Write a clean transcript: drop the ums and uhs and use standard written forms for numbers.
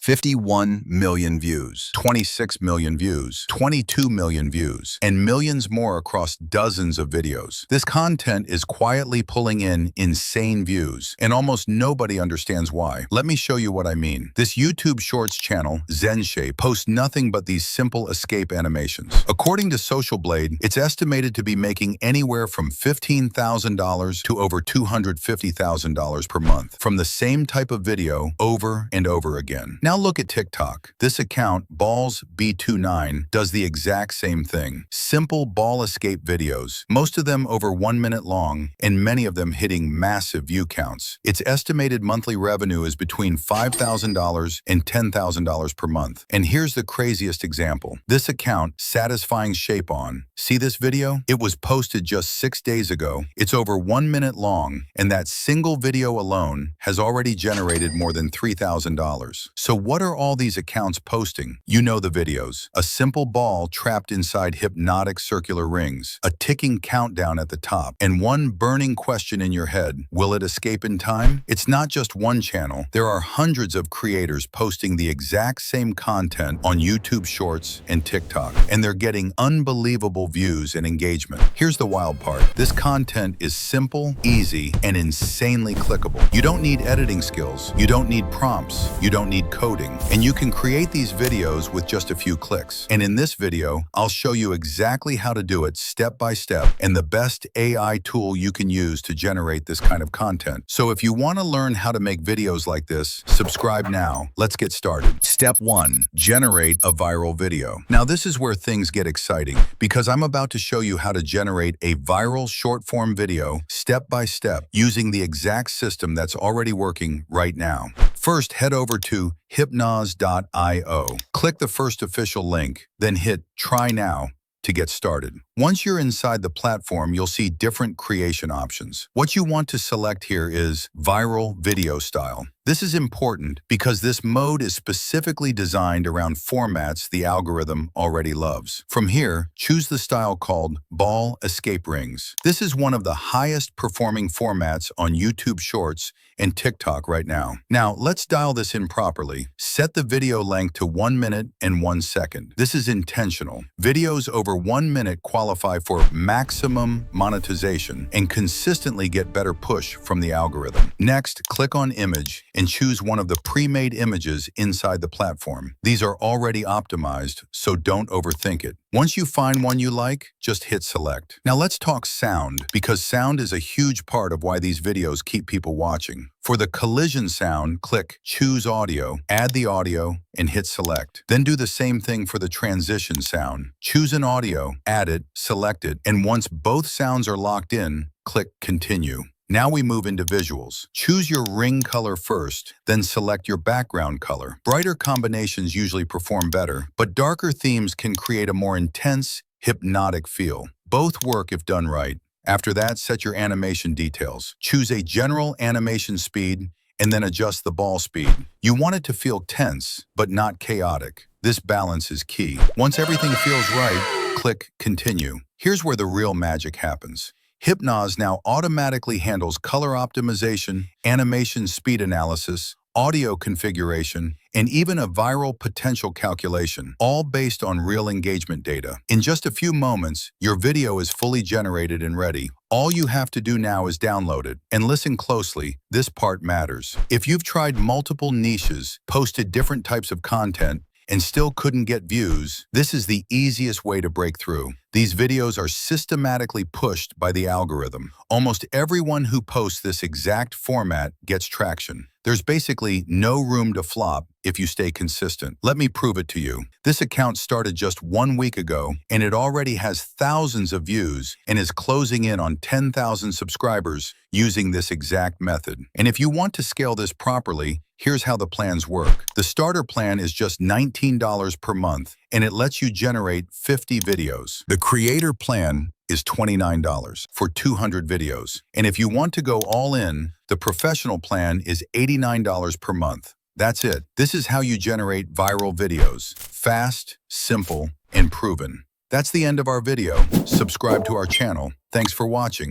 51 million views, 26 million views, 22 million views, and millions more across dozens of videos. This content is quietly pulling in insane views, and almost nobody understands why. Let me show you what I mean. This YouTube Shorts channel, ZenShape, posts nothing but these simple escape animations. According to Social Blade, it's estimated to be making anywhere from $15,000 to over $250,000 per month from the same type of video over and over again. Now look at TikTok. This account, BallsB29, does the exact same thing. Simple ball escape videos, most of them over 1 minute long, and many of them hitting massive view counts. Its estimated monthly revenue is between $5,000 and $10,000 per month. And here's the craziest example. This account, Satisfying Shape On. See this video? It was posted just 6 days ago. It's over 1 minute long, and that single video alone has already generated more than $3,000. So what are all these accounts posting? You know the videos. A simple ball trapped inside hypnotic circular rings, a ticking countdown at the top, and one burning question in your head: will it escape in time? It's not just one channel. There are hundreds of creators posting the exact same content on YouTube Shorts and TikTok, and they're getting unbelievable views and engagement. Here's the wild part. This content is simple, easy, and insanely clickable. You don't need editing skills. You don't need prompts. You don't need coding. And you can create these videos with just a few clicks. And in this video, I'll show you exactly how to do it step by step and the best AI tool you can use to generate this kind of content. So if you want to learn how to make videos like this, subscribe now. Let's get started. Step 1. Generate a viral video. Now this is where things get exciting because I'm about to show you how to generate a viral short-form video step by step using the exact system that's already working right now. First, head over to hypnoz.io. Click the first official link, then hit Try Now to get started. Once you're inside the platform, you'll see different creation options. What you want to select here is Viral Video Style. This is important because this mode is specifically designed around formats the algorithm already loves. From here, choose the style called Ball Escape Rings. This is one of the highest performing formats on YouTube Shorts and TikTok right now. Now, let's dial this in properly. Set the video length to 1 minute and 1 second. This is intentional. Videos over 1 minute qualify for maximum monetization and consistently get better push from the algorithm. Next, click on Image and choose one of the pre-made images inside the platform. These are already optimized, so don't overthink it. Once you find one you like, just hit select. Now let's talk sound, because sound is a huge part of why these videos keep people watching. For the collision sound, click Choose Audio, add the audio, and hit select. Then do the same thing for the transition sound. Choose an audio, add it, select it, and once both sounds are locked in, click Continue. Now we move into visuals. Choose your ring color first, then select your background color. Brighter combinations usually perform better, but darker themes can create a more intense, hypnotic feel. Both work if done right. After that, set your animation details. Choose a general animation speed and then adjust the ball speed. You want it to feel tense, but not chaotic. This balance is key. Once everything feels right, click Continue. Here's where the real magic happens. Hypnoz now automatically handles color optimization, animation speed analysis, audio configuration, and even a viral potential calculation, all based on real engagement data. In just a few moments, your video is fully generated and ready. All you have to do now is download it. And listen closely, this part matters. If you've tried multiple niches, posted different types of content, and still couldn't get views, this is the easiest way to break through. These videos are systematically pushed by the algorithm. Almost everyone who posts this exact format gets traction. There's basically no room to flop if you stay consistent. Let me prove it to you. This account started just 1 week ago, and it already has thousands of views and is closing in on 10,000 subscribers using this exact method. And if you want to scale this properly, here's how the plans work. The starter plan is just $19 per month, and it lets you generate 50 videos. The creator plan is $29 for 200 videos. And if you want to go all in, the professional plan is $89 per month. That's it. This is how you generate viral videos. Fast, simple, and proven. That's the end of our video. Subscribe to our channel. Thanks for watching.